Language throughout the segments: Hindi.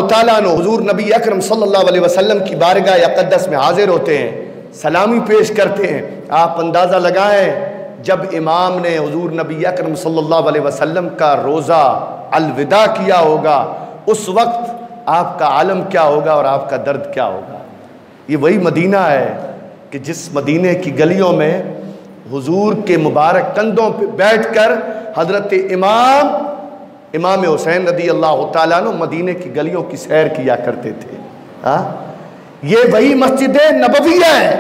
तआला अन्हु हुजूर नबी अकरम सल्लल्लाहु अलैहि वसल्लम की बारगाह अक़दस में हाजिर होते हैं, सलामी पेश करते हैं। आप अंदाज़ा लगाएं, जब इमाम ने हुजूर नबी अकरम सल्लल्लाहु अलैहि वसल्लम का रोज़ा अलविदा किया होगा, उस वक्त आपका आलम क्या होगा और आपका दर्द क्या होगा। ये वही मदीना है कि जिस मदीने की गलियों में हुजूर के मुबारक कंधों पे बैठकर हजरत इमाम हुसैन रदी अल्लाह तआला अन्हु मदीने की गलियों की सैर किया करते थे। ये वही मस्जिद नबविया है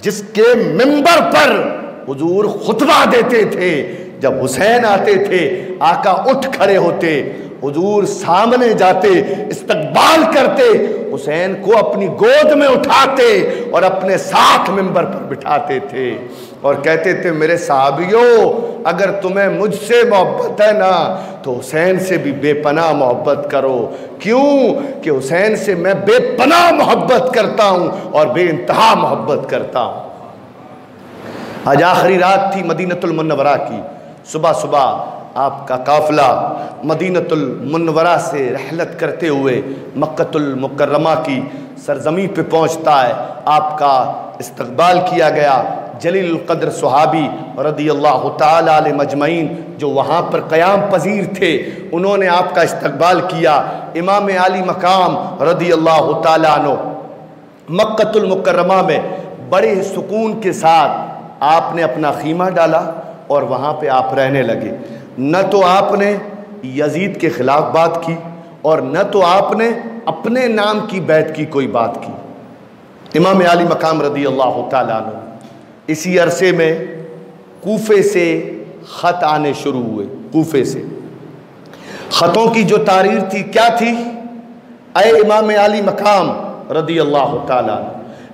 जिसके मिंबर पर हुजूर खुतबा देते थे। जब हुसैन आते थे, आका उठ खड़े होते, हुजूर सामने जाते, इस्तकबाल करते, हुसैन को अपनी गोद में उठाते और अपने साथ मिंबर पर बिठाते थे और कहते थे, मेरे सहाबियों, अगर तुम्हें मुझसे मोहब्बत है ना तो हुसैन से भी बेपनाह मोहब्बत करो। क्यों कि हुसैन से मैं बेपनाह मोहब्बत करता हूं और बेइंतहा मोहब्बत करता हूं। आज आखिरी रात थी मदीनतुल मुनव्वरा की। सुबह सुबह आपका काफिला मदीनतुल मुनव्वरा से रहलत करते हुए मक्कतुल मुकर्रमा की सरजमी पे पहुंचता है। आपका इस्तकबाल किया गया। जलील कद्र सुहाबी रदी अल्लाह तआला अलैहि मजमईन जो वहाँ पर क़याम पजीर थे, उन्होंने आपका इस्तकबाल किया। इमाम आली मकाम रदी अल्लाह तआला अन्हु मक्कतुल मुकर्रमा में बड़े सुकून के साथ आपने अपना खीमा डाला और वहाँ पे आप रहने लगे। न तो आपने यजीद के ख़िलाफ़ बात की और न तो आपने अपने नाम की बैत की कोई बात की। इमाम आली मकाम रदी अल्लाह तआला अन्हु इसी अरसे में कूफे से ख़त आने शुरू हुए। कूफे से ख़तों की जो तारीर थी क्या थी? ऐ इमाम आली मकाम रदी अल्लाह तआला अन्हु,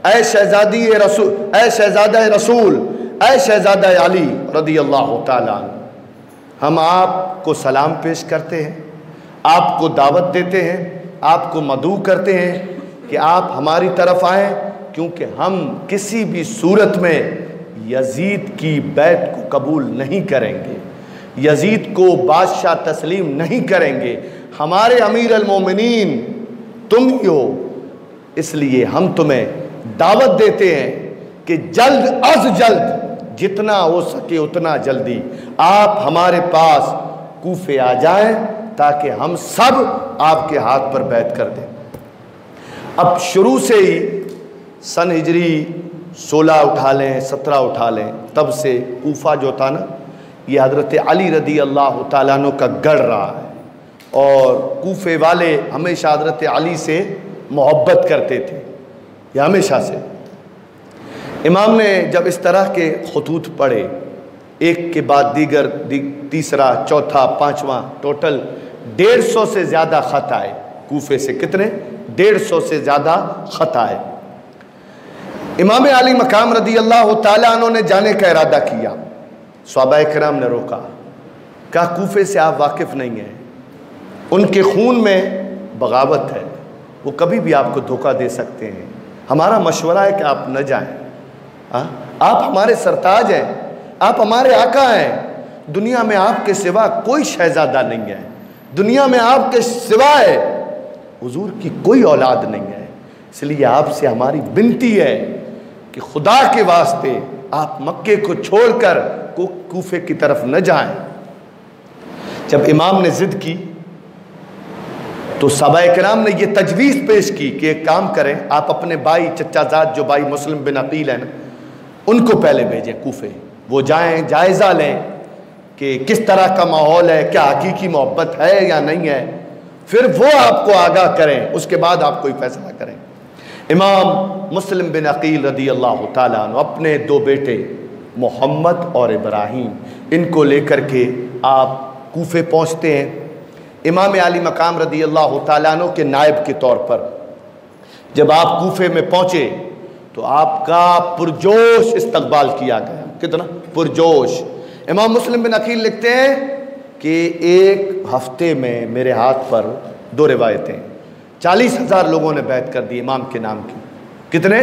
ऐ शहज़ादी रसूल, ऐ शहज़ादा रसूल, ऐ शहज़ादा अली रदी अल्लाह तआला अन्हु, हम आपको सलाम पेश करते हैं, आपको दावत देते हैं, आपको मदऊ करते हैं कि आप हमारी तरफ आएँ, क्योंकि हम किसी भी सूरत में यजीद की बैत को कबूल नहीं करेंगे, यजीद को बादशाह तस्लीम नहीं करेंगे। हमारे अमीर अल मोमिनीन तुम ही हो, इसलिए हम तुम्हें दावत देते हैं कि जल्द अज जल्द, जितना हो सके उतना जल्दी आप हमारे पास कूफे आ जाएं ताकि हम सब आपके हाथ पर बैत कर दें। अब शुरू से ही सन हिजरी 16 उठा लें, 17 उठा लें, तब से कूफा जो था ना, ये हज़रत अली रदी अल्लाह तआला अन्हु का गढ़ रहा है और कूफे वाले हमेशा हज़रत अली से मोहब्बत करते थे, ये हमेशा से। इमाम ने जब इस तरह के खतूत पढ़े, एक के बाद दीगर, तीसरा, चौथा, पाँचवा, टोटल 150 से ज़्यादा ख़त आए कूफे से। कितने? 150 से ज़्यादा ख़त आए। इमाम आली मकाम रदी अल्लाह तआला अन्हु ने जाने का इरादा किया। सहाबाए किराम ने रोका, कहा कूफे से आप वाकिफ़ नहीं हैं, उनके खून में बगावत है, वो कभी भी आपको धोखा दे सकते हैं। हमारा मशवरा है कि आप न जाएं। आप हमारे सरताज हैं, आप हमारे आका हैं। दुनिया में आपके सिवा कोई शहजादा नहीं है, दुनिया में आपके सिवाय हुजूर की कोई औलाद नहीं है। इसलिए आपसे हमारी विनती है कि खुदा के वास्ते आप मक्के को छोड़कर कूफे की तरफ न जाएं। जब इमाम ने जिद की तो सहाबाए किराम ने यह तजवीज़ पेश की कि एक काम करें, आप अपने भाई चचाजाद जो भाई मुस्लिम बिन अकील हैं ना, उनको पहले भेजें कूफे, वो जाएं, जायज़ा लें कि किस तरह का माहौल है, क्या हकीकी मोहब्बत है या नहीं है, फिर वो आपको आगाह करें, उसके बाद आप कोई फैसला करें। इमाम मुस्लिम बिन अकील रदी अल्लाह तआला अन्हु अपने 2 बेटे मोहम्मद और इब्राहीम, इनको लेकर के आप कूफे पहुँचते हैं। इमाम आली मकाम रदी अल्लाह तआला अन्हु के नायब के तौर पर जब आप कूफे में पहुँचे तो आपका पुरजोश इस्तकबाल किया गया। कितना पुरजोश! इमाम मुस्लिम बिन अकील लिखते हैं कि एक हफ्ते में मेरे हाथ पर 2 रिवायतें 40,000 लोगों ने बैत कर दी इमाम के नाम की। कितने?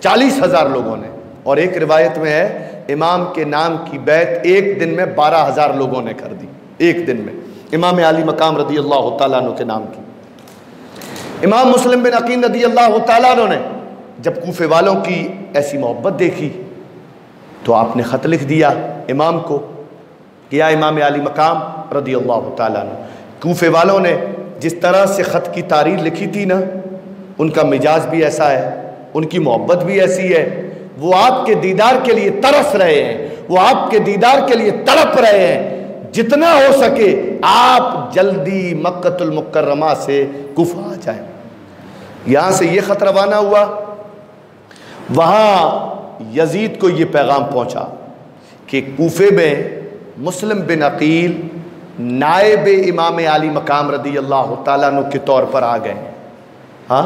40,000 लोगों ने। और एक रिवायत में है इमाम के नाम की बैत एक दिन में 12,000 लोगों ने कर दी, एक दिन में, इमाम आली मकाम रदी अल्लाह तआला अन्हु के नाम की। इमाम मुस्लिम बिन अकील रदी अल्लाह तआला अन्हु ने जब कूफे वालों की ऐसी मोहब्बत देखी तो आपने ख़त लिख दिया इमाम को कि या इमाम आली मकाम रदी अल्लाह तआला अन्हु। कूफे वालों ने जिस तरह से ख़त की तारीख लिखी थी ना, उनका मिजाज भी ऐसा है, उनकी मोहब्बत भी ऐसी है, वो आपके दीदार के लिए तरस रहे हैं, वो आपके दीदार के लिए तड़प रहे हैं। जितना हो सके आप जल्दी मक्कतुल मुकर्रमा से कूफा आ जाए। यहाँ से ये ख़त रवाना हुआ, वहाँ यजीद को ये पैगाम पहुँचा कि कूफे में मुस्लिम बिन अकील नायब इमाम आली मकाम रदी अल्लाह तआला अन्हु के तौर पर आ गए। हाँ,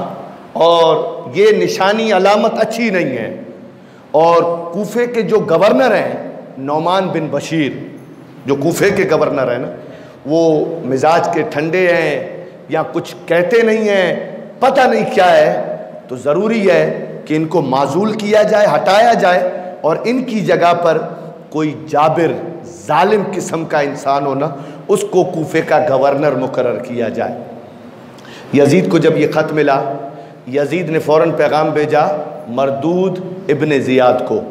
और ये निशानी अलामत अच्छी नहीं है। और कूफे के जो गवर्नर हैं नौमान बिन बशीर, जो कूफे के गवर्नर हैं ना, वो मिजाज के ठंडे हैं या कुछ कहते नहीं हैं, पता नहीं क्या है। तो ज़रूरी है कि इनको माजूल किया जाए, हटाया जाए और इनकी जगह पर कोई जाबिर जालिम किस्म का इंसान हो ना, उसको कूफे का गवर्नर मुकर्रर किया जाए। यजीद को जब ये ख़त मिला, यजीद ने फ़ौरन पैगाम भेजा मरदूद इब्ने ज़ियाद को,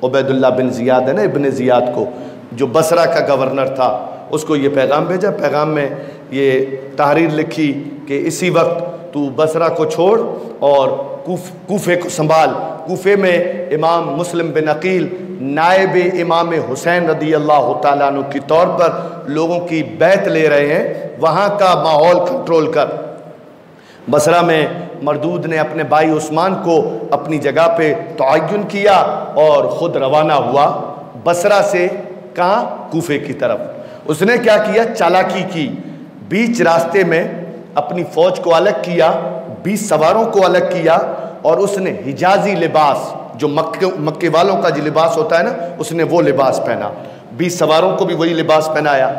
उबैदुल्लाह बिन ज़ियाद है ना, इब्ने ज़ियाद को, जो बसरा का गवर्नर था, उसको ये पैगाम भेजा। पैगाम में ये तहरीर लिखी कि इसी वक्त तू बसरा को छोड़ और कूफे को संभाल। कूफे में इमाम मुस्लिम बिन अकील नायब इमाम हुसैन रदी अल्लाह तआला अन्हु के तौर पर लोगों की बैत ले रहे हैं, वहाँ का माहौल कंट्रोल कर। बसरा में मरदूद ने अपने भाई उस्मान को अपनी जगह पे तयन किया और ख़ुद रवाना हुआ बसरा से, कहाँ, कूफे की तरफ। उसने क्या किया, चालाकी की, बीच रास्ते में अपनी फ़ौज को अलग किया, 20 सवारों को अलग किया और उसने हिजाजी लिबास, जो मक्के वालों का जो लिबास होता है ना, उसने वो लिबास पहना। 20 सवारों को भी वही लिबास पहनाया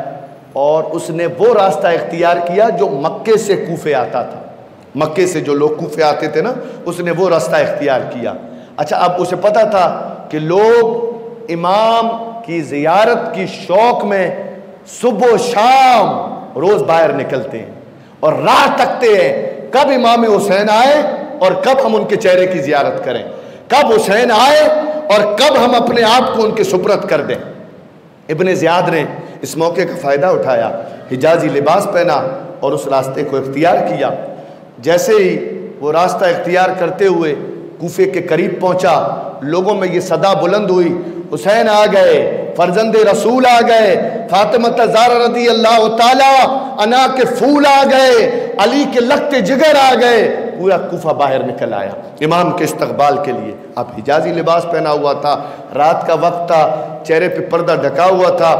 और उसने वो रास्ता इख्तियार किया जो मक्के से कूफे आता था। मक्के से जो लोग कूफे आते थे ना, उसने वो रास्ता इख्तियार किया। अच्छा, अब उसे पता था कि लोग इमाम की ज़ियारत की शौक़ में सुबह शाम रोज़ बाहर निकलते हैं और राह तकते हैं कब इमाम हुसैन आए और कब हम उनके चेहरे की ज़ियारत करें, कब हुसैन आए और कब हम अपने आप को उनके सुपुर्द कर दें। इब्ने ज़ियाद ने इस मौके का फ़ायदा उठाया, हिजाजी लिबास पहना और उस रास्ते को इख्तियार किया। जैसे ही वो रास्ता इख्तियार करते हुए कूफे के करीब पहुंचा, लोगों में ये सदा बुलंद हुई, हुसैन आ गए, फर्जंद रसूल आ गए, फातिमा ज़हरा रदी अल्लाह तआला अन्हा के फूल आ गए, अली के लखते जिगर आ गए। पूरा कूफा बाहर निकल आया इमाम के इस्तकबाल के लिए। अब हिजाजी लिबास पहना हुआ था, रात का वक्त था, चेहरे पे पर्दा ढका हुआ था,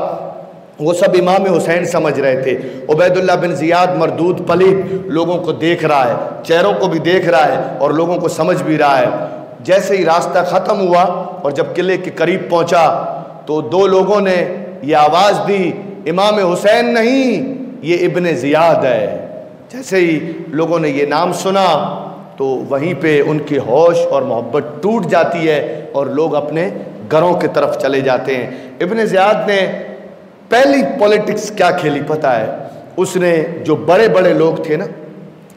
वो सब इमाम हुसैन समझ रहे थे। उबैदुल्लाह बिन ज़ियाद मरदूद पलीद लोगों को देख रहा है, चेहरों को भी देख रहा है और लोगों को समझ भी रहा है। जैसे ही रास्ता ख़त्म हुआ और जब किले के करीब पहुंचा तो दो लोगों ने ये आवाज़ दी, इमाम हुसैन नहीं, ये इब्ने ज़ियाद है। जैसे ही लोगों ने ये नाम सुना तो वहीं पे उनकी होश और मोहब्बत टूट जाती है और लोग अपने घरों की तरफ चले जाते हैं। इब्ने ज़ियाद ने पहली पॉलिटिक्स क्या खेली पता है? उसने जो बड़े बड़े लोग थे ना,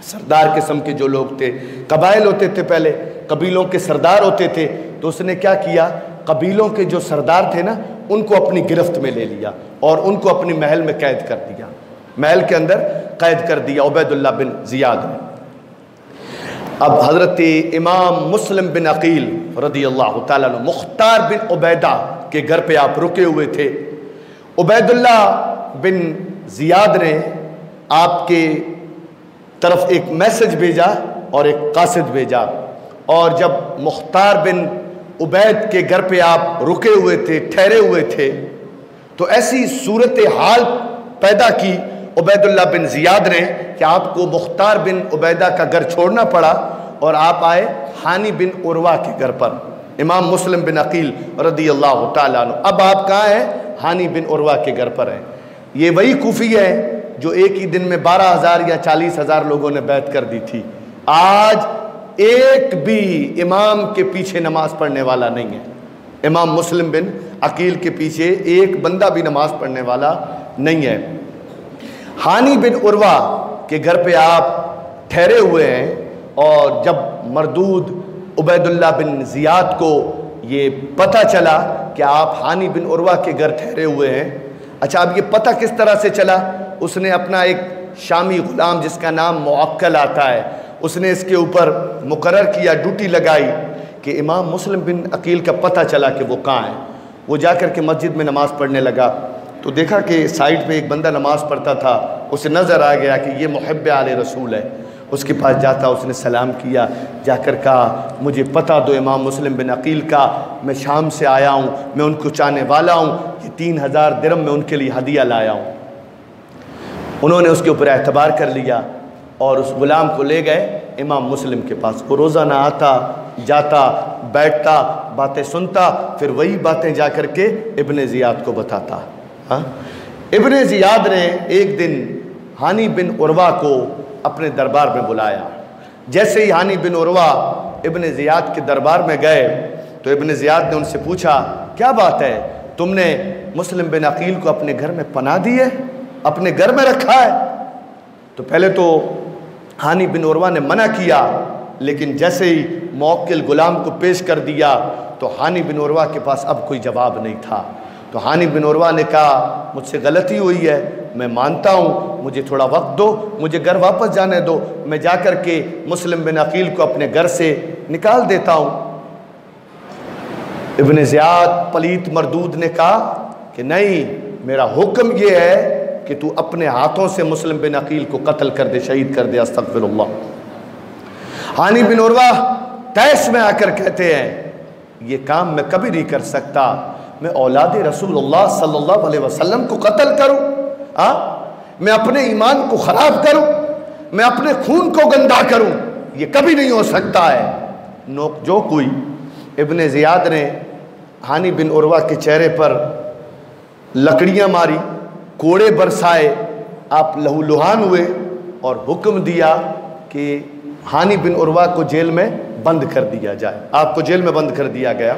सरदार किस्म के जो लोग थे, कबाइल होते थे पहले, कबीलों के सरदार होते थे, तो उसने क्या किया, कबीलों के जो सरदार थे ना, उनको अपनी गिरफ्त में ले लिया और उनको अपनी महल में कैद कर दिया, महल के अंदर कैद कर दिया उबैदुल्लाह बिन ज़ियाद ने। अब हज़रत इमाम मुस्लिम बिन अकील रदी अल्लाह तआला अन्हु मुख्तार बिन उबैदा के घर पे आप रुके हुए थे। उबैदुल्लाह बिन ज़ियाद ने आपके तरफ एक मैसेज भेजा और एक कासिद भेजा, और जब मुख्तार बिन उबैद के घर पे आप रुके हुए थे, ठहरे हुए थे, तो ऐसी सूरत हाल पैदा की उबैदुल्लाह बिन ज़ियाद ने कि आपको मुख्तार बिन उबैदा का घर छोड़ना पड़ा और आप आए हानी बिन उर्वा के घर पर, इमाम मुस्लिम बिन अकील रदी अल्लाह तआला अन्हु। अब आप कहाँ हैं? हानी बिन उर्वा के घर पर हैं। ये वही कूफी है जो एक ही दिन में 12,000 या 40,000 लोगों ने बैत कर दी थी। आज एक भी इमाम के पीछे नमाज पढ़ने वाला नहीं है। इमाम मुस्लिम बिन अकील के पीछे एक बंदा भी नमाज पढ़ने वाला नहीं है। हानी बिन उर्वा के घर पे आप ठहरे हुए हैं। और जब मरदूद उबैदुल्लाह बिन ज़ियाद को ये पता चला कि आप हानी बिन उर्वा के घर ठहरे हुए हैं, अच्छा अब ये पता किस तरह से चला, उसने अपना एक शामी ग़ुलाम जिसका नाम मुअक्कल आता है, उसने इसके ऊपर मुकर्रर किया, ड्यूटी लगाई कि इमाम मुस्लिम बिन अकील का पता चला कि वो कहाँ है। वो जाकर के मस्जिद में नमाज़ पढ़ने लगा तो देखा कि साइड पे एक बंदा नमाज़ पढ़ता था, उसे नज़र आ गया कि ये मुहब्बे आले रसूल है। उसके पास जाता, उसने सलाम किया, जाकर कहा मुझे पता दो इमाम मुस्लिम बिन अकील का, मैं शाम से आया हूँ, मैं उनको चाहने वाला हूँ, ये 3000 दिरहम मैं उनके लिए हदिया लाया हूँ। उन्होंने उसके ऊपर एतबार कर लिया और उस ग़ुलाम को ले गए इमाम मुस्लिम के पास। वो रोज़ाना आता जाता, बैठता, बातें सुनता, फिर वही बातें जा कर के इब्ने ज़ियाद को बताता। हाँ, इब्ने ज़ियाद ने एक दिन हानी बिन उर्वा को अपने दरबार में बुलाया। जैसे ही हानी बिन उर्वा इब्ने ज़ियाद के दरबार में गए तो इब्ने ज़ियाद ने उनसे पूछा, क्या बात है, तुमने मुस्लिम बिन अकील को अपने घर में पनाह दी है, अपने घर में रखा है? तो पहले तो हानी बिन उर्वा ने मना किया, लेकिन जैसे ही मुअक्किल ग़ुलाम को पेश कर दिया तो हानी बिन उर्वा के पास अब कोई जवाब नहीं था। तो हानी बिन उर्वा ने कहा, मुझसे गलती हुई है, मैं मानता हूँ, मुझे थोड़ा वक्त दो, मुझे घर वापस जाने दो, मैं जाकर के मुस्लिम बिन अकील को अपने घर से निकाल देता हूँ। इब्ने ज़ियाद पलीत मरदूद ने कहा कि नहीं, मेरा हुक्म ये है कि तू अपने हाथों से मुस्लिम बिन अकील को कत्ल कर दे, शहीद कर दे। अस्तग़फिरुल्लाह। हानी बिन उर्वा तैश में आकर कहते हैं, ये काम मैं कभी नहीं कर सकता, मैं औलाद रसूलुल्लाह सल्लल्लाहु अलैहि वसल्लम को कत्ल करूं? मैं अपने ईमान को ख़राब करूं, मैं अपने खून को गंदा करूं? ये कभी नहीं हो सकता है। नोकझोंक हुई। इब्ने ज़ियाद ने हानी बिन उर्वा के चेहरे पर लकड़ियां मारी, कोड़े बरसाए, आप लहूलुहान हुए और हुक्म दिया कि हानी बिन उर्वा को जेल में बंद कर दिया जाए। आपको जेल में बंद कर दिया गया।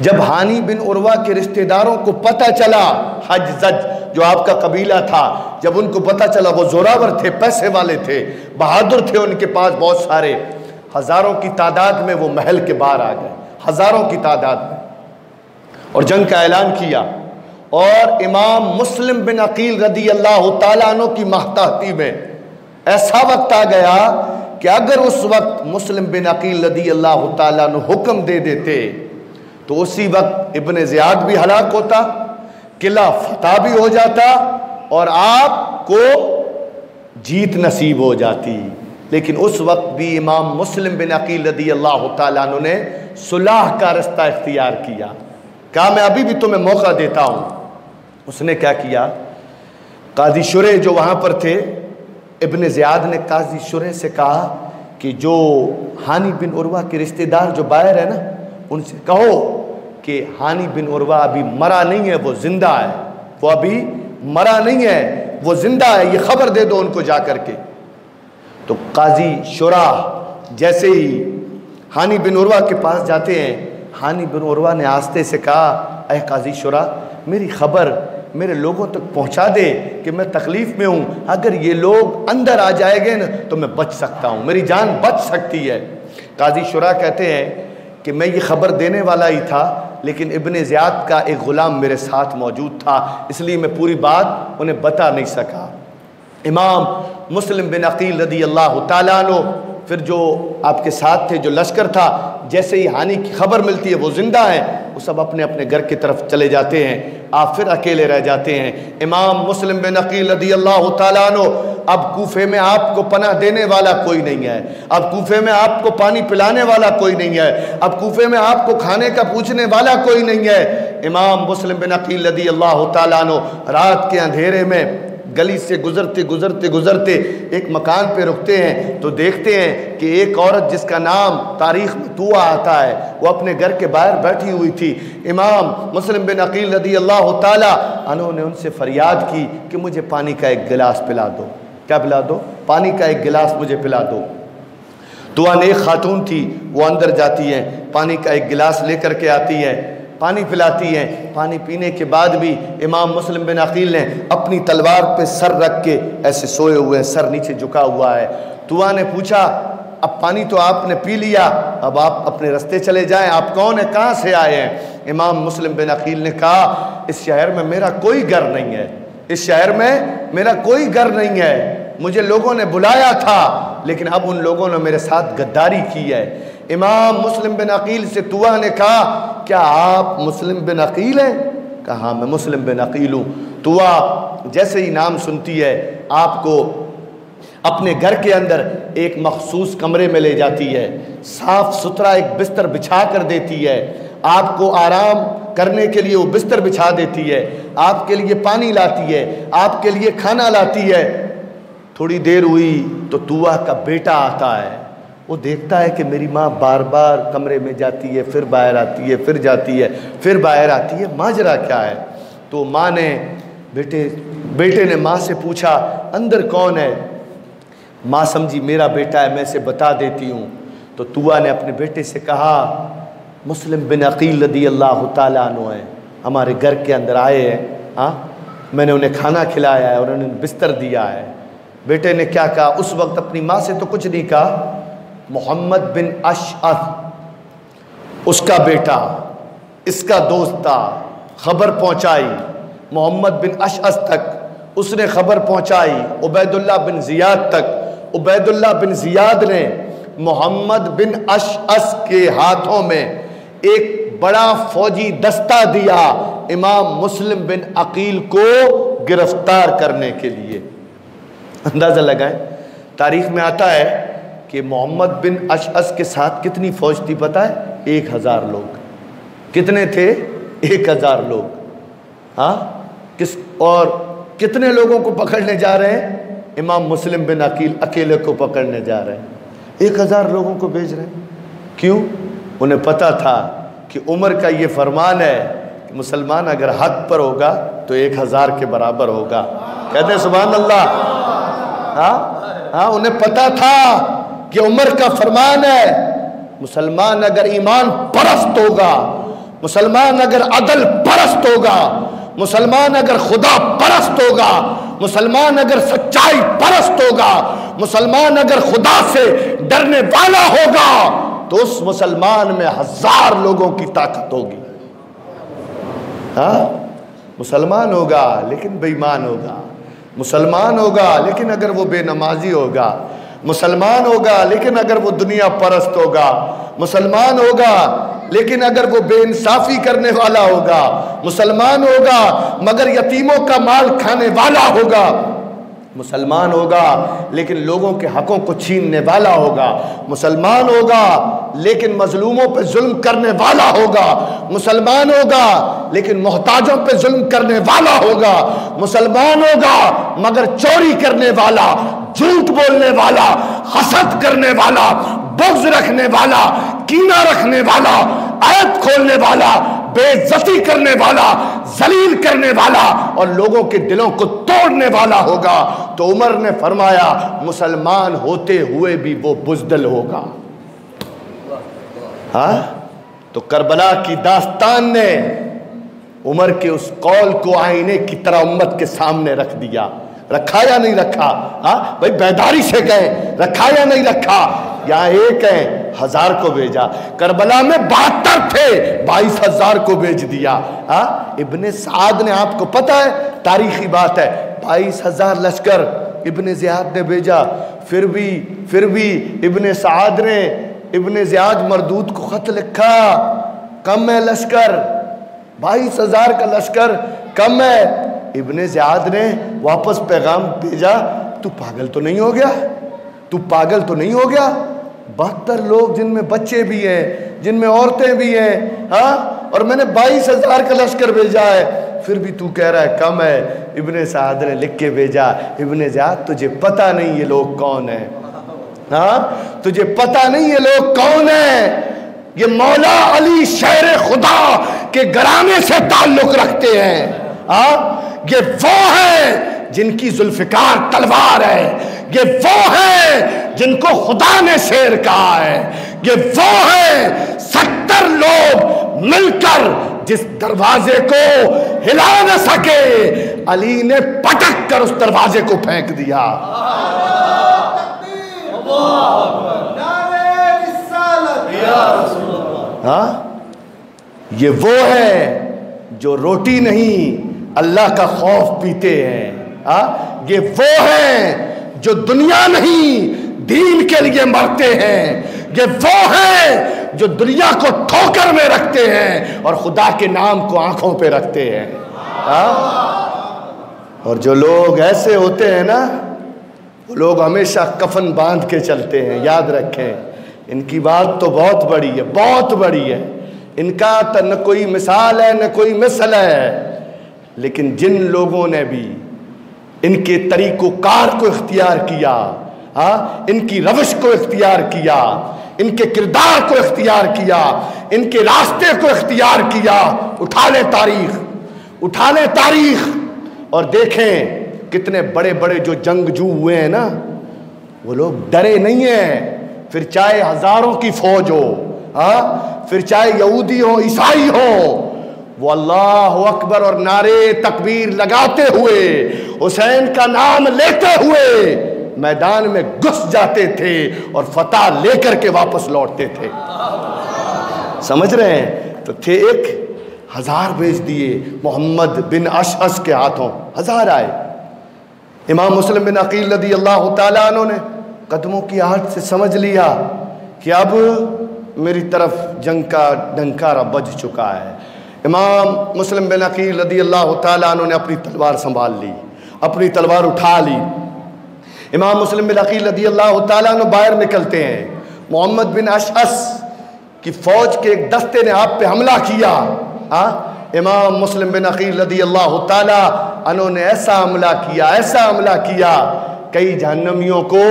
जब हानी बिन उर्वा के रिश्तेदारों को पता चला, हजज़ज जो आपका कबीला था, जब उनको पता चला, वो जोरावर थे, पैसे वाले थे, बहादुर थे, उनके पास बहुत सारे, हज़ारों की तादाद में वो महल के बाहर आ गए, हज़ारों की तादाद में, और जंग का ऐलान किया। और इमाम मुस्लिम बिन अकील रदी अल्लाह ताला अन्हु की महताती में ऐसा वक्त आ गया कि अगर उस वक्त मुस्लिम बिन अकील रदी अल्लाह ताला अन्हु हुक्म दे देते तो उसी वक्त इब्ने ज़ियाद भी हलाक होता, किला फतह भी हो जाता और आपको जीत नसीब हो जाती। लेकिन उस वक्त भी इमाम मुस्लिम बिन अकील रदी अल्लाह ताला अन्हु ने सुलह का रास्ता इख्तियार किया। कहा, मैं अभी भी तुम्हें मौका देता हूँ। उसने क्या किया, काजी शुरे जो वहाँ पर थे, इब्ने ज़ियाद ने काजी शुरे से कहा कि जो हानी बिन उर्वा के रिश्तेदार जो बाहर है ना, उनसे कहो कि हानी बिन उर्वा अभी मरा नहीं है, वो जिंदा है, वो अभी मरा नहीं है, वो जिंदा है, ये खबर दे दो उनको जा कर के। तो काजी शुरा जैसे ही हानी बिन उर्वा के पास जाते हैं, हानी बिन उर्वा ने आस्ते से कहा, अय काजी शुरा, मेरी खबर मेरे लोगों तक पहुंचा दे कि मैं तकलीफ़ में हूँ, अगर ये लोग अंदर आ जाएंगे ना तो मैं बच सकता हूँ, मेरी जान बच सकती है। काजी शुरा कहते हैं कि मैं ये ख़बर देने वाला ही था, लेकिन इब्ने ज़ियाद का एक ग़ुलाम मेरे साथ मौजूद था, इसलिए मैं पूरी बात उन्हें बता नहीं सका। इमाम मुस्लिम बिन अकील रदी अल्लाह ताला अन्हु फिर जो आपके साथ थे, जो लश्कर था, जैसे ही हानी की खबर मिलती है वो ज़िंदा है, वो सब अपने अपने घर की तरफ चले जाते हैं। आप फिर अकेले रह जाते हैं। इमाम मुस्लिम बिन अकील रदी अल्लाह ताला अन्हु, अब कूफे में आपको पनाह देने वाला कोई नहीं है, अब कूफे में आपको पानी पिलाने वाला कोई नहीं है, अब कूफे में आपको खाने का पूछने वाला कोई नहीं है। इमाम मुस्लिम बिन अकील रदी अल्लाह ताला अन्हु रात के अंधेरे में गली से गुजरते गुजरते गुजरते एक मकान पे रुकते हैं तो देखते हैं कि एक औरत जिसका नाम तारीख़ में तुआ आता है, वो अपने घर के बाहर बैठी हुई थी। इमाम मुस्लिम बिन अकील रदी अल्लाह ताला अन्हु ने उनसे फरियाद की कि मुझे पानी का एक गिलास पिला दो। क्या पिला दो? पानी का एक गिलास मुझे पिला दो। तुआ नेक खातून थी, वो अंदर जाती हैं, पानी का एक गिलास लेकर के आती हैं, पानी पिलाती हैं। पानी पीने के बाद भी इमाम मुस्लिम बिन अकील ने अपनी तलवार पे सर रख के ऐसे सोए हुए हैं, सर नीचे झुका हुआ है। तुआ ने पूछा, अब पानी तो आपने पी लिया, अब आप अपने रास्ते चले जाएं, आप कौन है, कहाँ से आए हैं? इमाम मुस्लिम बिन अकील ने कहा, इस शहर में मेरा कोई घर नहीं है, इस शहर में मेरा कोई घर नहीं है, मुझे लोगों ने बुलाया था लेकिन अब उन लोगों ने मेरे साथ गद्दारी की है। इमाम मुस्लिम बिन अकील से तुआ ने कहा, क्या आप मुस्लिम बिन अकील हैं? कहा, हाँ मैं मुस्लिम बिन अकील हूँ। तुआ जैसे ही नाम सुनती है आपको अपने घर के अंदर एक मखसूस कमरे में ले जाती है, साफ सुथरा एक बिस्तर बिछा कर देती है, आपको आराम करने के लिए वो बिस्तर बिछा देती है, आपके लिए पानी लाती है, आपके लिए खाना लाती है। थोड़ी देर हुई तो तुआ का बेटा आता है, वो देखता है कि मेरी माँ बार बार कमरे में जाती है, फिर बाहर आती है, फिर जाती है, फिर बाहर आती है, माजरा क्या है? तो माँ ने बेटे ने माँ से पूछा, अंदर कौन है? माँ समझी मेरा बेटा है, मैं इसे बता देती हूँ। तो तुआ ने अपने बेटे से कहा, मुस्लिम बिन अकील रदी अल्लाह ताला अन्हु हैं, हमारे घर के अंदर आए हैं, हाँ मैंने उन्हें खाना खिलाया है और उन्हें बिस्तर दिया है। बेटे ने क्या कहा? उस वक्त अपनी माँ से तो कुछ नहीं कहा। मोहम्मद बिन अशअस, उसका बेटा, इसका दोस्त था, खबर पहुँचाई मोहम्मद बिन अशअस तक, उसने खबर पहुँचाई उबैदुल्लाह बिन ज़ियाद तक, उबैदुल्लाह बिन ज़ियाद ने मोहम्मद बिन अशअस के हाथों में एक बड़ा फौजी दस्ता दिया इमाम मुस्लिम बिन अकील को गिरफ्तार करने के लिए। अंदाज़ा लगाएं, तारीख में आता है कि मोहम्मद बिन अशअस के साथ कितनी फौज थी पता है? 1000 लोग। कितने थे? 1000 लोग। हाँ, और कितने लोगों को पकड़ने जा रहे हैं? इमाम मुस्लिम बिन अकील अकेले को पकड़ने जा रहे हैं। 1000 लोगों को भेज रहे हैं। क्यों? उन्हें पता था कि उमर का ये फरमान है कि मुसलमान अगर हक पर होगा तो 1000 के बराबर होगा। कहते हैं सुभान अल्लाह। हाँ, उन्हें पता था कि उमर का फरमान है, मुसलमान अगर ईमान परस्त होगा, मुसलमान अगर अदल परस्त होगा, मुसलमान अगर खुदा परस्त होगा, मुसलमान अगर सच्चाई परस्त होगा, मुसलमान अगर खुदा से डरने वाला होगा, तो उस मुसलमान में 1000 लोगों की ताकत होगी। हाँ, मुसलमान होगा लेकिन बेईमान होगा, मुसलमान होगा लेकिन अगर वो बेनमाजी होगा, मुसलमान होगा लेकिन अगर वो दुनिया परस्त होगा, मुसलमान होगा लेकिन अगर वो बेइंसाफी करने वाला होगा, मुसलमान होगा मगर यतीमों का माल खाने वाला होगा, मुसलमान होगा लेकिन लोगों के हकों को छीनने वाला होगा, मुसलमान होगा लेकिन मजलूमों पे जुल्म करने वाला होगा, मुसलमान होगा लेकिन मोहताजों पे जुल्म करने वाला होगा, मुसलमान होगा मगर चोरी करने वाला, झूठ बोलने वाला, हसद करने वाला, बुग़्ज़ रखने वाला, कीना रखने वाला, ऐब खोलने वाला, बेइज्जती करने वाला, जलील करने वाला और लोगों के दिलों को तोड़ने वाला होगा। तो उमर ने फरमाया मुसलमान होते हुए भी वो बुज़दिल होगा। हाँ, तो करबला की दास्तान ने उमर के उस कौल को आईने की तरह उम्मत के सामने रख दिया। रखा या नहीं रखा? हाँ भाई, बेदारी से गए, रखा या नहीं रखा? यहाँ एक है, 1000 को भेजा। करबला में 72 थे, 22,000 को भेज दिया। हाँ, इब्ने साद ने, आपको पता है तारीखी बात है, 22,000 लश्कर इब्ने ज़ियाद ने भेजा। फिर भी इब्ने साद ने इब्ने ज़ियाद मरदूद को खत लिखा, कम है लश्कर, 22,000 का लश्कर कम है। इब्ने ज़ियाद ने वापस पैगाम भेजा, तू पागल तो नहीं हो गया? तू पागल तो नहीं हो गया? 72 लोग जिनमें बच्चे भी हैं, जिनमें औरतें भी हैं, हाँ, और मैंने 22,000 का लश्कर भेजा है, फिर भी तू कह रहा है कम है। इब्ने साद ने लिख के भेजा, इब्ने ज़ियाद तुझे पता नहीं ये लोग कौन है? हाँ, तुझे पता नहीं ये लोग कौन है? ये मौला अली शेर खुदा के घराने से ताल्लुक रखते हैं। हाँ, ये वो है जिनकी जुल्फिकार तलवार है, ये वो है जिनको खुदा ने शेर कहा है, ये वो है 70 लोग मिलकर जिस दरवाजे को हिला न सके अली ने पटक कर उस दरवाजे को फेंक दिया। हाँ, ये वो है जो रोटी नहीं अल्लाह का खौफ पीते हैं। हाँ, ये वो है जो दुनिया नहीं दीन के लिए मरते हैं। ये वो है जो दुनिया को ठोकर में रखते हैं और खुदा के नाम को आंखों पे रखते हैं। हाँ, और जो लोग ऐसे होते हैं ना, वो लोग हमेशा कफन बांध के चलते हैं। याद रखें, इनकी बात तो बहुत बड़ी है, बहुत बड़ी है। इनका तो न कोई मिसाल है न कोई मिसल है, लेकिन जिन लोगों ने भी इनके तरीक़ोकार को इख्तियार किया, हाँ, इनकी रविश को इख्तियार किया, इनके किरदार को इख्तियार किया, इनके रास्ते को इख्तियार किया, उठा ले तारीख, उठा ले तारीख और देखें कितने बड़े बड़े जो जंगजू हुए हैं ना, वो लोग डरे नहीं हैं। फिर चाहे हजारों की फौज हो, हाँ, फिर चाहे यहूदी हो ईसाई हो, वो अल्लाह अकबर और नारे तकबीर लगाते हुए, हुसैन का नाम लेते हुए मैदान में घुस जाते थे और फतह लेकर के वापस लौटते थे। समझ रहे हैं? तो थे एक, 1000 भेज दिए मोहम्मद बिन अशअस के हाथों, 1000 आए। इमाम मुस्लिम बिन अकील रज़ी अल्लाह तआला अन्हु ने कदमों की आहट से समझ लिया कि अब मेरी तरफ जंग का डंकारा बज चुका है। इमाम मुस्लिम बिन अकील रज़ी अल्लाह तआला अन्हु ने अपनी तलवार संभाल ली, अपनी तलवार उठा ली। इमाम मुस्लिम बिन अकील रज़ी अल्लाह तआला अन्हु बाहर निकलते हैं। मोहम्मद बिन अशअस की फौज के एक दस्ते ने आप पे हमला किया। हाँ, इमाम मुस्लिम बिन अकील रज़ी अल्लाह तआला अन्हु ने ऐसा हमला किया, ऐसा हमला किया, कई जहन्नमियों को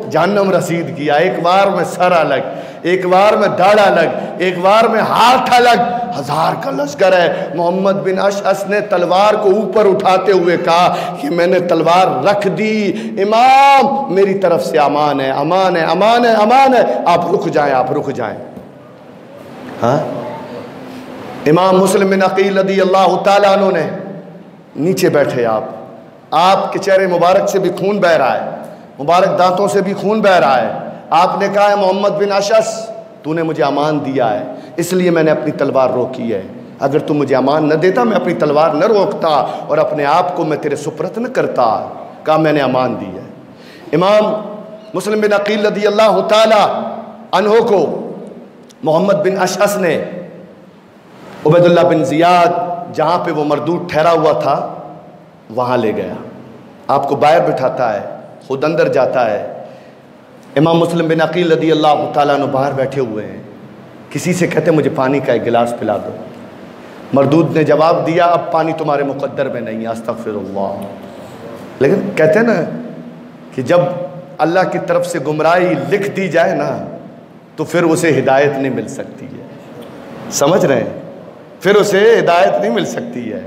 जहन्नम रसीद किया। एक बार में सर अलग, एक बार में दाढ़ अलग, एक बार में हाथ अलग, 1000 का लश्कर है। मोहम्मद बिन अशअस ने तलवार को ऊपर उठाते हुए कहा कि मैंने तलवार रख दी, इमाम मेरी तरफ से अमान है, अमान है, अमान है, अमान है, आप रुक जाएं, आप रुक जाएं। हाँ, इमाम मुस्लिम बिन अकील रज़ी अल्लाह तआला अन्हु ने नीचे बैठे, आपके चेहरे मुबारक से भी खून बह रहा है, मुबारक दांतों से भी खून बह रहा है। आपने कहा है मोहम्मद बिन अशअस, तूने मुझे अमान दिया है इसलिए मैंने अपनी तलवार रोकी है। अगर तू मुझे अमान न देता, मैं अपनी तलवार न रोकता और अपने आप को मैं तेरे सुपुर्द न करता। कहा मैंने अमान दी है। इमाम मुस्लिम बिन अकील रज़ी अल्लाह तआला अन्हु को मोहम्मद बिन अशअस ने उबैदुल्लाह बिन ज़ियाद जहाँ पे वो मरदूद ठहरा हुआ था वहाँ ले गया। आपको बाहर बिठाता है, खुद अंदर जाता है। इमाम मुस्लिम बिन अकील रज़ी अल्लाह तआला अन्हु बाहर बैठे हुए हैं, किसी से कहते मुझे पानी का एक गिलास पिला दो। मरदूद ने जवाब दिया अब पानी तुम्हारे मुकद्दर में नहीं है, अस्तगफिरुल्लाह। लेकिन कहते हैं ना कि जब अल्लाह की तरफ से गुमराही लिख दी जाए ना तो फिर उसे हिदायत नहीं मिल सकती है। समझ रहे हैं? फिर उसे हिदायत नहीं मिल सकती है।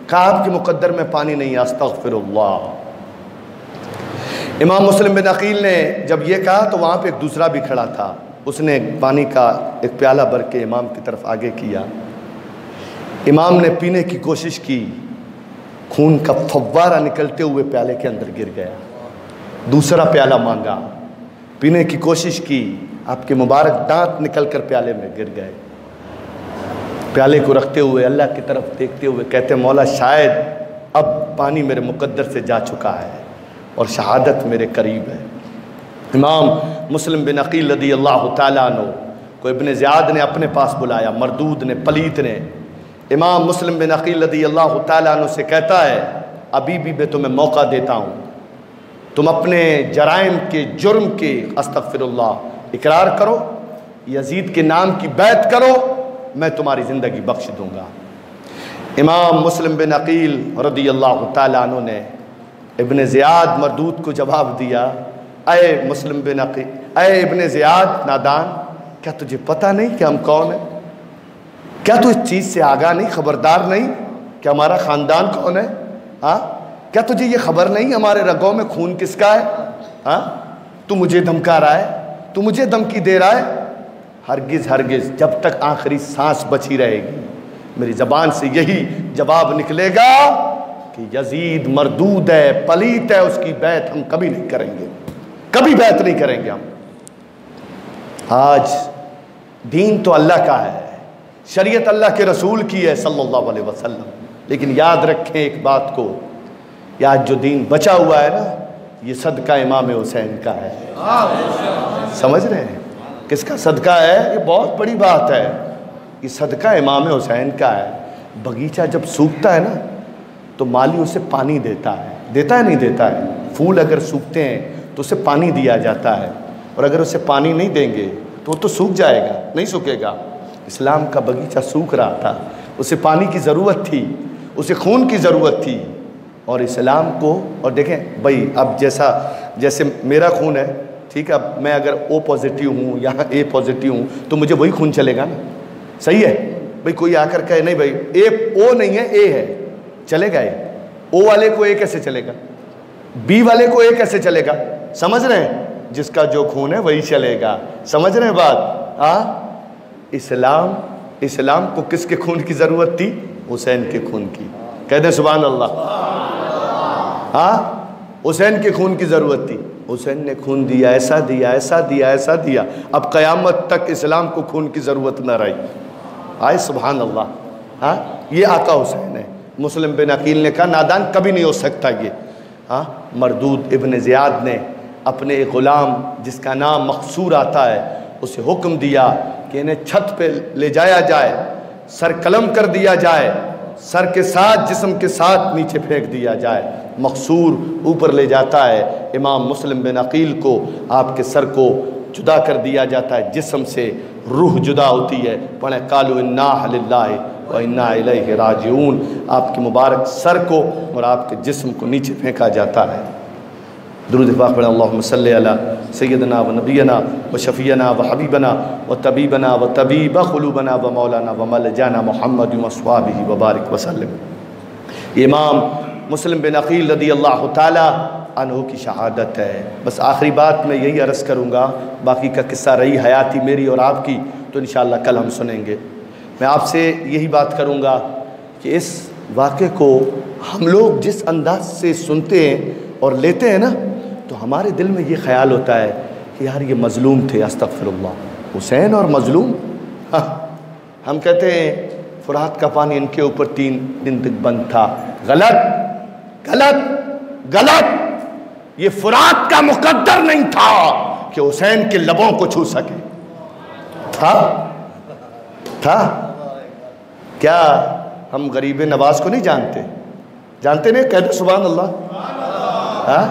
कहा आपके मुकद्दर में पानी नहीं है, अस्तगफिरुल्लाह। इमाम मुस्लिम बिन अकील ने जब ये कहा तो वहाँ पे एक दूसरा भी खड़ा था, उसने पानी का एक प्याला भर के इमाम की तरफ आगे किया। इमाम ने पीने की कोशिश की, खून का फव्वारा निकलते हुए प्याले के अंदर गिर गया। दूसरा प्याला मांगा, पीने की कोशिश की, आपके मुबारक दांत निकलकर प्याले में गिर गए। प्याले को रखते हुए अल्लाह की तरफ देखते हुए कहते मौला शायद अब पानी मेरे मुकद्दर से जा चुका है और शहादत मेरे करीब है। इमाम मुस्लिम बिन अकील रज़ी अल्लाह तआला अन्हु को इब्ने ज़ियाद ने अपने पास बुलाया, मरदूद ने, पलीत ने। इमाम मुस्लिम बिन अकील रज़ी अल्लाह तआला अन्हु से कहता है अभी भी मैं तुम्हें मौका देता हूँ, तुम अपने जराइम के जुर्म के अस्तगफिरुल्लाह इकरार करो, यजीद के नाम की बैत करो, मैं तुम्हारी ज़िंदगी बख्श दूंगा। इमाम मुस्लिम बिन अकील रज़ी अल्लाह तआला अन्हु ने इब्ने ज़ियाद मरदूद को जवाब दिया, अय मुस्लिम बिन अकील, अय इब्ने ज़ियाद नादान, क्या तुझे पता नहीं कि हम कौन हैं? क्या तू इस चीज़ से आगाह नहीं, खबरदार नहीं कि हमारा ख़ानदान कौन है? हाँ, क्या तुझे ये खबर नहीं हमारे रगों में खून किसका है? हाँ, तू मुझे धमका रहा है, तू मुझे धमकी दे रहा है। हरगिज़ हरगिज़ जब तक आखिरी सांस बची रहेगी मेरी ज़बान से यही जवाब निकलेगा कि यजीद मरदूद है, पलीत है, उसकी बैत हम कभी नहीं करेंगे, कभी बैत नहीं करेंगे हम। आज दीन तो अल्लाह का है, शरीयत अल्लाह के रसूल की है सल्लल्लाहु अलैहि वसल्लम, लेकिन याद रखें एक बात को, आज जो दीन बचा हुआ है ना, ये सदका इमाम हुसैन का है। समझ रहे हैं किसका सदका है? ये बहुत बड़ी बात है, ये सदका इमाम हुसैन का है। बगीचा जब सूखता है ना तो माली उसे पानी देता है, देता है नहीं देता है? फूल अगर सूखते हैं तो उसे पानी दिया जाता है, और अगर उसे पानी नहीं देंगे तो वो तो सूख जाएगा, नहीं सूखेगा। इस्लाम का बगीचा सूख रहा था, उसे पानी की ज़रूरत थी, उसे खून की ज़रूरत थी, और इस्लाम को, और देखें भाई अब जैसे मेरा खून है, ठीक है, अब मैं अगर ओ पॉजिटिव हूँ या ए पॉजिटिव हूँ तो मुझे वही खून चलेगा ना, सही है भाई? कोई आकर कहे नहीं भाई ए ओ नहीं है ए है, चलेगा? ये ओ वाले को ए कैसे चलेगा, बी वाले को ए कैसे चलेगा? समझ रहे हैं? जिसका जो खून है वही चलेगा। समझ रहे हैं बात? हाँ, इस्लाम को किसके खून की ज़रूरत थी? हुसैन के खून की। कह दें सुभान अल्लाह। हाँ, हुसैन के खून की ज़रूरत थी, हुसैन ने खून दिया, ऐसा दिया, ऐसा दिया, ऐसा दिया, अब क़यामत तक इस्लाम को खून की ज़रूरत न रही। आए सुभान अल्लाह। हाँ, ये आका हुसैन है। मुस्लिम बिन अकील ने कहा नादान कभी नहीं हो सकता ये। हाँ, मरदूद इब्न ज़ियाद ने अपने एक ग़ुलाम जिसका नाम मक़सूर आता है उसे हुक्म दिया कि इन्हें छत पे ले जाया जाए, सर कलम कर दिया जाए, सर के साथ जिस्म के साथ नीचे फेंक दिया जाए। मक़सूर ऊपर ले जाता है, इमाम मुस्लिम बिन अकील को आपके सर को जुदा कर दिया जाता है, जिस्म से रूह जुदा होती है। पढ़े कालू इन्ना लिल्लाहि व इन्ना इलैहि राजिऊन। आपके मुबारक सर को और आपके जिस्म को नीचे फेंका जाता है। दुरूद पाक पढ़ें, अल्लाहुम्मा सल्लि अला सय्यदना व नबियना व शफ़ीना व हबीबना व तबीबना व तबीब क़ुलूबना व मौलाना व मलजाना मुहम्मद व अस्वाबिही व बारिक वसल्लम। इमाम मुस्लिम बिन अकील रज़ी अल्लाह ताला अन्हु की शहादत है। बस आखिरी बात मैं यही अर्ज़ करूँगा, बाकी का किस्सा रही हयाती मेरी और आपकी तो इंशाअल्लाह कल हम सुनेंगे। मैं आपसे यही बात करूँगा कि इस वाक़े को हम लोग जिस अंदाज से सुनते हैं और लेते हैं ना, तो हमारे दिल में ये ख्याल होता है कि यार ये मज़लूम थे, अस्तग़फ़िरुल्लाह, हुसैन और मज़लूम। हाँ, हम कहते हैं फुरात का पानी इनके ऊपर 3 दिन तक बंद था। गलत गलत गलत। ये फुरात का मुकद्दर नहीं था कि हुसैन के लबों को छू सके। था क्या हम गरीब नवाज को नहीं जानते? जानते नहीं? कहते सुभान अल्लाह। हाँ,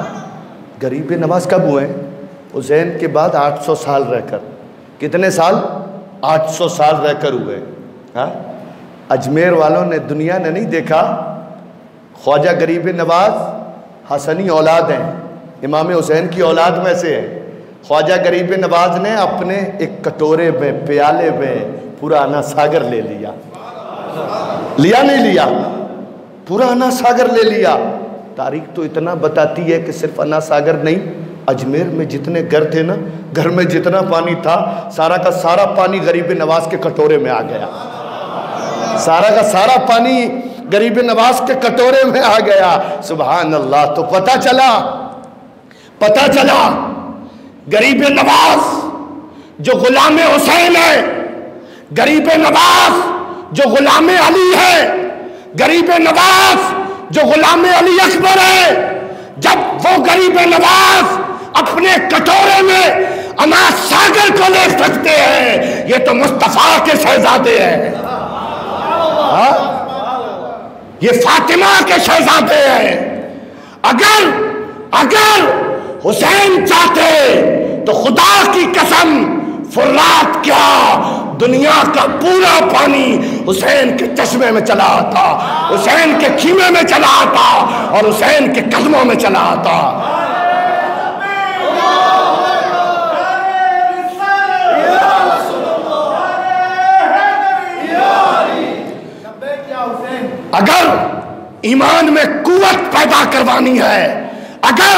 गरीब नवाज कब हुए? हुसैन के बाद 800 साल रहकर। कितने साल? 800 साल रहकर हुए। हाँ, अजमेर वालों ने, दुनिया ने नहीं देखा, ख्वाजा गरीब नवाज हसनी औलाद हैं, इमाम हुसैन की औलाद में से है। ख्वाजा गरीब नवाज ने अपने एक कटोरे में, प्याले में पूरा अना सागर ले लिया। लिया नहीं लिया? पूरा अना सागर ले लिया। तारीख तो इतना बताती है कि सिर्फ अना सागर नहीं, अजमेर में जितने घर थे ना, घर में जितना पानी था सारा का सारा पानी गरीब नवाज के कटोरे में आ गया। सारा का सारा पानी गरीब नवाज के कटोरे में आ गया। सुभान अल्लाह। तो पता चला गरीब नवाज जो गुलाम हुसैन है, गरीब नवाज जो गुलाम अली है, गरीब नवाज जो गुलाम अली अकबर है, जब वो गरीब नवाज अपने कटोरे में अनाज सागर को ले सकते हैं, ये तो मुस्तफा के शहजादे हैं। ये फातिमा के शहजादे हैं। अगर हुसैन चाहते तो खुदा की कसम फुरात क्या, दुनिया का पूरा पानी हुसैन के चश्मे में चला आता, हुसैन के खीमे में चला आता और हुसैन के कदमों में चला आता। अगर ईमान में कुव्वत पैदा करवानी है, अगर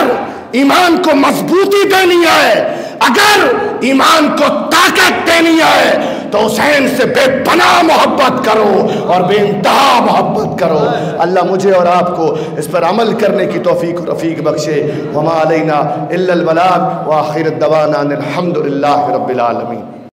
ईमान को मजबूती देनी है, अगर ईमान को ताकत देनी है, तो हुसैन से बेपनाह मोहब्बत करो और बेइंतहा मोहब्बत करो। अल्लाह मुझे और आपको इस पर अमल करने की तौफीक और रफ़ीक बख्शे। वमा अलैना इल्लल बलाग व आखिर दवाना अनिल हम्दुलिल्लाहि रब्बिल आलमीन।